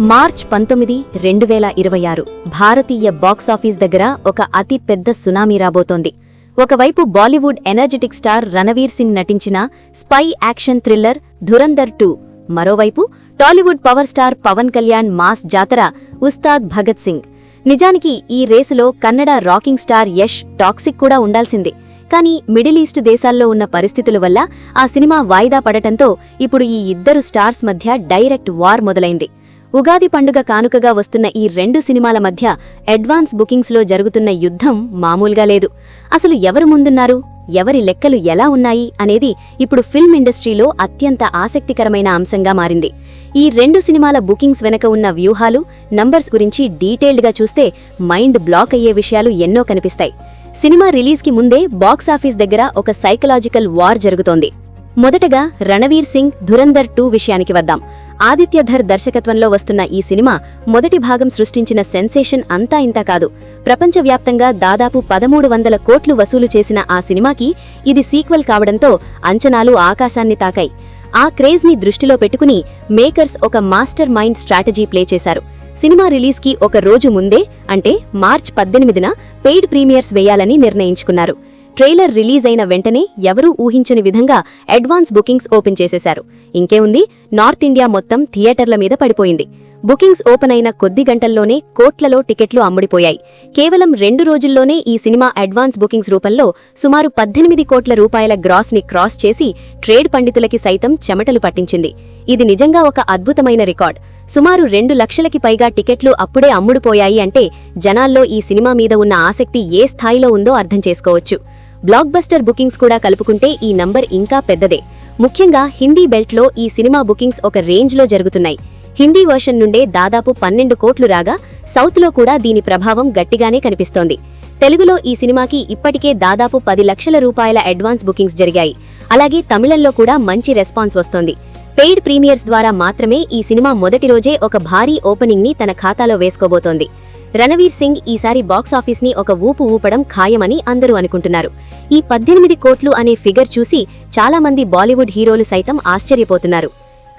March 19, 2026 భారతీయ box office దగ్గర ఒక అతి పెద్ద సునామీ రాబోతోంది. ఒకవైపు బాలీవుడ్ ఎనర్జెటిక్ స్టార్ రణవీర్ సింగ్ నటించిన స్పై యాక్షన్ థ్రిల్లర్ ధురంధర్ 2, మరోవైపు Tollywood power star Pawan Kalyan mass జాతర ఉస్తాద్ భగత్ సింగ్. నిజానికి ఈ రేసులో Kannada rocking star Yash Toxic కూడా ఉండాల్సిందే. కానీ మిడిల్ ఈస్ట్ దేశాల్లో ఉన్న పరిస్థితుల వల్ల ఆ సినిమా వాయిదా పడటంతో ఇప్పుడు ఈ ఇద్దరు స్టార్స్ మధ్య డైరెక్ట్ వార్ మొదలైంది. ఉగాది పండుగ కానుకగా వస్తున్న ఈ రెండు సినిమాల మధ్య అడ్వాన్స్ బుకింగ్స్లో జరుగుతున్న యుద్ధం మామూలుగా లేదు. అసలు ఎవరు ముందున్నారు, ఎవరి లెక్కలు ఎలా ఉన్నాయి అనేది ఇప్పుడు ఫిల్మ్ ఇండస్ట్రీలో అత్యంత ఆసక్తికరమైన అంశంగా మారింది. ఈ రెండు సినిమాల బుకింగ్స్ వెనక ఉన్న వ్యూహాలు, నంబర్స్ గురించి డీటెయిల్డ్గా చూస్తే మైండ్ బ్లాక్ అయ్యే విషయాలు ఎన్నో కనిపిస్తాయి. సినిమా రిలీజ్కి ముందే బాక్సాఫీస్ దగ్గర ఒక సైకలాజికల్ వార్ జరుగుతోంది. మొదటగా రణవీర్ సింగ్ ధురంధర్ 2 విషయానికి వద్దాం. ఆదిత్యధర్ దర్శకత్వంలో వస్తున్న ఈ సినిమా మొదటి భాగం సృష్టించిన సెన్సేషన్ అంతా ఇంతా కాదు. ప్రపంచవ్యాప్తంగా దాదాపు 1300 కోట్లు వసూలు చేసిన ఆ సినిమాకి ఇది సీక్వెల్ కావడంతో అంచనాలు ఆకాశాన్ని తాకాయి. ఆ క్రేజ్ని దృష్టిలో పెట్టుకుని మేకర్స్ ఒక మాస్టర్ మైండ్ స్ట్రాటజీ ప్లే చేశారు. సినిమా రిలీజ్కి ఒక రోజు ముందే, అంటే మార్చ్ 18న పెయిడ్ ప్రీమియర్స్ వేయాలని నిర్ణయించుకున్నారు. ట్రైలర్ రిలీజ్ అయిన వెంటనే ఎవరూ ఊహించని విధంగా అడ్వాన్స్ బుకింగ్స్ ఓపెన్ చేసేశారు. ఇంకే ఉంది, నార్త్ ఇండియా మొత్తం థియేటర్ల మీద పడిపోయింది. బుకింగ్స్ ఓపెన్ అయిన కొద్ది గంటల్లోనే కోట్లలో టికెట్లు అమ్ముడిపోయాయి. కేవలం 2 రోజుల్లోనే ఈ సినిమా అడ్వాన్స్ బుకింగ్స్ రూపంలో సుమారు 18 కోట్ల రూపాయల గ్రాస్ని క్రాస్ చేసి ట్రేడ్ పండితులకి సైతం చెమటలు పట్టించింది. ఇది నిజంగా ఒక అద్భుతమైన రికార్డ్. సుమారు 2 లక్షలకి పైగా టికెట్లు అప్పుడే అమ్ముడుపోయాయి అంటే జనాల్లో ఈ సినిమా మీద ఉన్న ఆసక్తి ఏ స్థాయిలో ఉందో అర్థం చేసుకోవచ్చు. బ్లాక్ బస్టర్ బుకింగ్స్ కూడా కలుపుకుంటే ఈ నంబర్ ఇంకా పెద్దదే. ముఖ్యంగా హిందీ బెల్ట్లో ఈ సినిమా బుకింగ్స్ ఒక రేంజ్లో జరుగుతున్నాయి. హిందీ వర్షన్ నుండే దాదాపు 12 కోట్లు రాగా సౌత్లో కూడా దీని ప్రభావం గట్టిగానే కనిపిస్తోంది. తెలుగులో ఈ సినిమాకి ఇప్పటికే దాదాపు 10 లక్షల రూపాయల అడ్వాన్స్ బుకింగ్స్ జరిగాయి. అలాగే తమిళంలో కూడా మంచి రెస్పాన్స్ వస్తోంది. పెయిడ్ ప్రీమియర్స్ ద్వారా మాత్రమే ఈ సినిమా మొదటి రోజే ఒక భారీ ఓపెనింగ్ని తన ఖాతాలో వేసుకోబోతోంది. రణవీర్ సింగ్ ఈసారి బాక్సాఫీస్ని ఒక ఊపు ఊపడం ఖాయమని అందరూ అనుకుంటున్నారు. ఈ 18 కోట్లు అనే ఫిగర్ చూసి చాలామంది బాలీవుడ్ హీరోలు సైతం ఆశ్చర్యపోతున్నారు.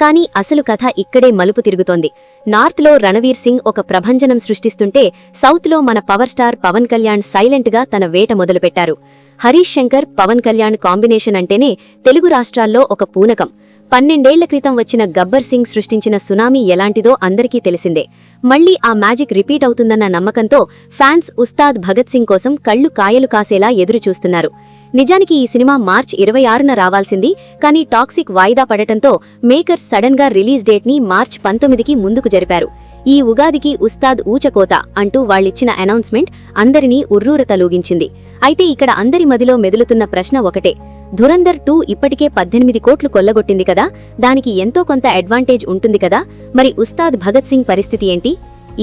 కానీ అసలు కథ ఇక్కడే మలుపు తిరుగుతోంది. నార్త్లో రణవీర్ సింగ్ ఒక ప్రభంజనం సృష్టిస్తుంటే సౌత్లో మన పవర్ స్టార్ పవన్ కళ్యాణ్ సైలెంట్గా తన వేట మొదలుపెట్టారు. హరీష్ శంకర్, పవన్ కళ్యాణ్ కాంబినేషన్ అంటేనే తెలుగు రాష్ట్రాల్లో ఒక పూనకం. 12 ఏళ్ల క్రితం వచ్చిన గబ్బర్ సింగ్ సృష్టించిన సునామీ ఎలాంటిదో అందరికీ తెలిసిందే. మళ్లీ ఆ మ్యాజిక్ రిపీట్ అవుతుందన్న నమ్మకంతో ఫ్యాన్స్ ఉస్తాద్ భగత్ సింగ్ కోసం కళ్లు కాయలు కాసేలా ఎదురుచూస్తున్నారు. నిజానికి ఈ సినిమా మార్చ్ 26న రావాల్సింది. కానీ టాక్సిక్ వాయిదా పడటంతో మేకర్స్ సడన్ గా రిలీజ్ డేట్ ని మార్చ్ 19కి ముందుకు జరిపారు. ఈ ఉగాదికి ఉస్తాద్ ఊచకోత అంటూ వాళ్ళిచ్చిన అనౌన్స్మెంట్ అందరినీ ఉర్రూరతలూగించింది. అయితే ఇక్కడ అందరి మదిలో మెదులుతున్న ప్రశ్న ఒకటే, ధురంధర్ 2 ఇప్పటికే 18 కోట్లు కొల్లగొట్టింది కదా, దానికి ఎంతో కొంత అడ్వాంటేజ్ ఉంటుంది కదా, మరి ఉస్తాద్ భగత్ సింగ్ పరిస్థితి ఏంటి?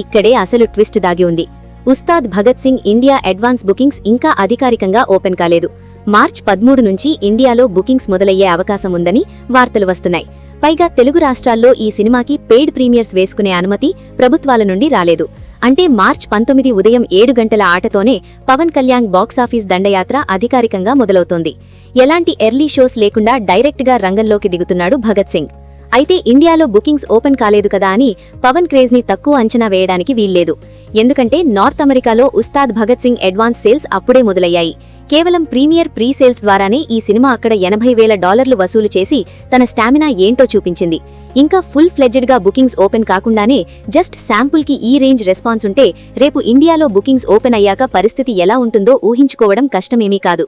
ఇక్కడే అసలు ట్విస్ట్ దాగి ఉంది. Ustaad Bhagat Singh India advance bookings ఇంకా అధికారికంగా ఓపెన్ కాలేదు. మార్చ్ 13 నుంచి ఇండియాలో బుకింగ్స్ మొదలయ్యే అవకాశం ఉందని వార్తలు వస్తున్నాయి. పైగా తెలుగు రాష్ట్రాల్లో ఈ సినిమాకి పెయిడ్ ప్రీమియర్స్ వేసుకునే అనుమతి ప్రభుత్వాల నుండి రాలేదు. అంటే మార్చ్ 19 ఉదయం 7 గంటల ఆటతోనే పవన్ కళ్యాణ్ బాక్సాఫీస్ దండయాత్ర అధికారికంగా మొదలవుతోంది. ఎలాంటి ఎర్లీ షోస్ లేకుండా డైరెక్ట్గా రంగంలోకి దిగుతున్నాడు భగత్ సింగ్. అయితే ఇండియాలో బుకింగ్స్ ఓపెన్ కాలేదు కదా అని పవన్ క్రేజ్ని తక్కువ అంచనా వేయడానికి వీల్లేదు. ఎందుకంటే నార్త్ అమెరికాలో ఉస్తాద్ భగత్ సింగ్ అడ్వాన్స్ సేల్స్ అప్పుడే మొదలయ్యాయి. కేవలం ప్రీమియర్ ప్రీ సేల్స్ ద్వారానే ఈ సినిమా అక్కడ $80,000 వసూలు చేసి తన స్టామినా ఏంటో చూపించింది. ఇంకా ఫుల్ ఫ్లెడ్జెడ్గా బుకింగ్స్ ఓపెన్ కాకుండానే జస్ట్ శాంపుల్కి ఈ రేంజ్ రెస్పాన్స్ ఉంటే రేపు ఇండియాలో బుకింగ్స్ ఓపెన్ అయ్యాక పరిస్థితి ఎలా ఉంటుందో ఊహించుకోవడం కష్టమేమీ కాదు.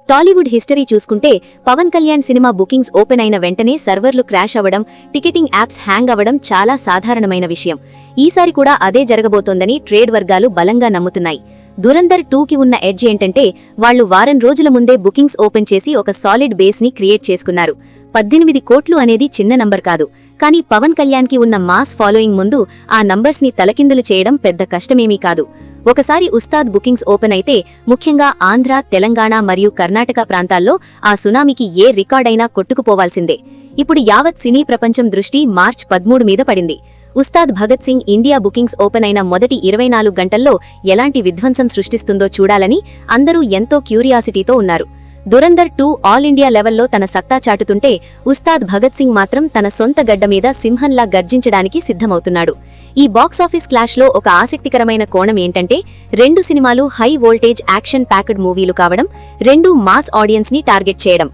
టాలీవుడ్ హిస్టరీ చూసుకుంటే Pawan Kalyan cinema bookings open అయిన వెంటనే సర్వర్లు క్రాష్ అవ్వడం, టికెటింగ్ యాప్స్ హ్యాంగ్ అవ్వడం చాలా సాధారణమైన విషయం. ఈసారి కూడా అదే జరగబోతోందని ట్రేడ్ వర్గాలు బలంగా నమ్ముతున్నాయి. ధురంధర్ 2కి ఉన్న ఎడ్జ్ ఏంటంటే వాళ్లు వారం రోజుల ముందే బుకింగ్స్ ఓపెన్ చేసి ఒక సాలిడ్ బేస్ని క్రియేట్ చేసుకున్నారు. 18 కోట్లు అనేది చిన్న నంబర్ కాదు. కానీ పవన్ కళ్యాణ్కి ఉన్న మాస్ ఫాలోయింగ్ ముందు ఆ నంబర్స్ని తలకిందులు చేయడం పెద్ద కష్టమేమీ కాదు. ఒకసారి ఉస్తాద్ బుకింగ్స్ ఓపెన్ అయితే ముఖ్యంగా ఆంధ్ర, తెలంగాణ మరియు కర్ణాటక ప్రాంతాల్లో ఆ సునామీకి ఏ రికార్డైనా కొట్టుకుపోవాల్సిందే. ఇప్పుడు యావత్ సినీ ప్రపంచం దృష్టి మార్చ్ 13 మీద పడింది. Ustaad Bhagat Singh India bookings open అయిన మొదటి 24 గంటల్లో ఎలాంటి విధ్వంసం సృష్టిస్తుందో చూడాలని అందరూ ఎంతో క్యూరియాసిటీతో ఉన్నారు. దురంధర్ 2 ఆల్ ఇండియా లెవెల్లో తన సత్తా చాటుతుంటే ఉస్తాద్ భగత్ సింగ్ మాత్రం తన సొంత గడ్డ మీద సింహంలా గర్జించడానికి సిద్ధమవుతున్నాడు. ఈ బాక్సాఫీస్ క్లాష్లో ఒక ఆసక్తికరమైన కోణం ఏంటంటే రెండు సినిమాలు హై వోల్టేజ్ యాక్షన్ ప్యాక్డ్ మూవీలు కావడం, రెండు మాస్ ఆడియన్స్ ని టార్గెట్ చేయడం.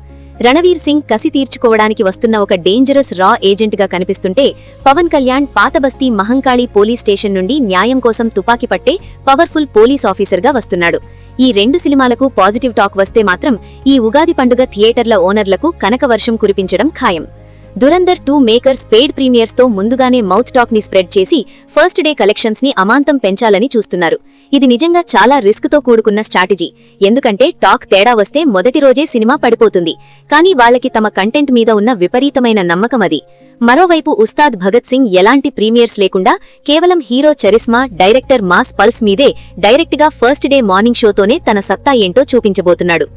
రణవీర్ సింగ్ కసి తీర్చుకోవడానికి వస్తున్న ఒక డేంజరస్ రా ఏజెంట్ గా కనిపిస్తుంటే, పవన్ కళ్యాణ్ పాతబస్తీ మహంకాళి పోలీస్ స్టేషన్ నుండి న్యాయం కోసం తుపాకీ పట్టే పవర్ఫుల్ పోలీస్ ఆఫీసర్ గా వస్తున్నాడు. ఈ రెండు సినిమాలకు పాజిటివ్ టాక్ వస్తే మాత్రం ఈ ఉగాది పండుగ థియేటర్ల ఓనర్లకు కనకవర్షం కురిపించడం ఖాయం. దురంధర్ 2 మేకర్స్ పెయిడ్ ప్రీమియర్స్ తో ముందుగానే మౌత్ టాక్ ని స్ప్రెడ్ చేసి ఫస్ట్ డే కలెక్షన్స్ ని అమాంతం పెంచాలని చూస్తున్నారు. ఇది నిజంగా చాలా రిస్క్ తో కూడుకున్న స్ట్రాటజీ. ఎందుకంటే టాక్ తేడా వస్తే మొదటి రోజే సినిమా పడిపోతుంది. కానీ వాళ్ళకి తమ కంటెంట్ మీద ఉన్న విపరీతమైన నమ్మకం అది. మరోవైపు ఉస్తాద్ భగత్ సింగ్ ఎలాంటి ప్రీమియర్స్ లేకుండా కేవలం hero charisma, director mass pulse మీదే డైరెక్ట్ గా ఫస్ట్ డే మార్నింగ్ షోతోనే తన సత్తా ఏంటో చూపించబోతున్నాడు.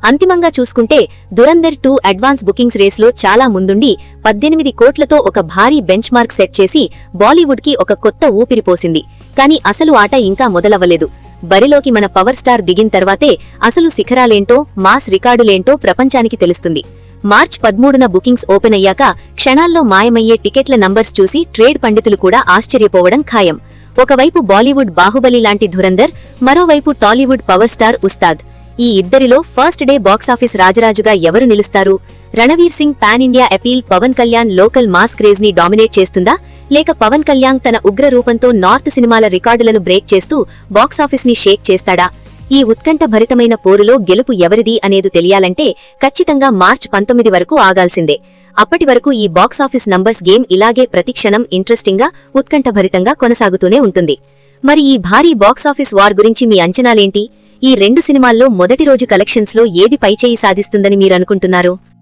అంతిమంగా చూసుకుంటే దురంధర్ 2 అడ్వాన్స్ బుకింగ్స్ రేస్లో చాలా ముందుండి 18 కోట్లతో ఒక భారీ బెంచ్ మార్క్ సెట్ చేసి బాలీవుడ్ కి ఒక కొత్త ఊపిరిపోసింది. కానీ అసలు ఆట ఇంకా మొదలవ్వలేదు. బరిలోకి మన పవర్ స్టార్ దిగిన తర్వాతే అసలు శిఖరాలేంటో, మాస్ రికార్డులేంటో ప్రపంచానికి తెలుస్తుంది. మార్చ్ 13న బుకింగ్స్ ఓపెన్ అయ్యాక క్షణాల్లో మాయమయ్యే టికెట్ల నంబర్స్ చూసి ట్రేడ్ పండితులు కూడా ఆశ్చర్యపోవడం ఖాయం. ఒకవైపు బాలీవుడ్ బాహుబలి లాంటి ధురంధర్, మరోవైపు టాలీవుడ్ పవర్ స్టార్ ఉస్తాద్. ఈ ఇద్దరిలో ఫస్ట్ డే బాక్సాఫీస్ రాజరాజుగా ఎవరు నిలుస్తారు? Ranveer Singh pan India appeal Pawan Kalyan local mass craze ని డామినేట్ చేస్తుందా, లేక పవన్ కళ్యాణ్ తన ఉగ్ర రూపంతో నార్త్ సినిమాల రికార్డులను బ్రేక్ చేస్తూ బాక్సాఫీస్ ని షేక్ చేస్తాడా? ఈ ఉత్కంఠభరితమైన పోరులో గెలుపు ఎవరిది అనేది తెలియాలంటే ఖచ్చితంగా మార్చ్ 19 వరకు ఆగాల్సిందే. అప్పటి వరకు ఈ బాక్సాఫీస్ నంబర్స్ గేమ్ ఇలాగే ప్రతిక్షణం ఇంట్రెస్టింగ్ గా, ఉత్కంఠభరితంగా కొనసాగుతూనే ఉంటుంది. మరి ఈ భారీ బాక్సాఫీస్ వార్ గురించి మీ అంచనాలేంటి? ఈ రెండు సినిమాల్లో మొదటి రోజు కలెక్షన్స్ లో ఏది పైచేయి సాధిస్తుందని మీరనుకుంటున్నారు?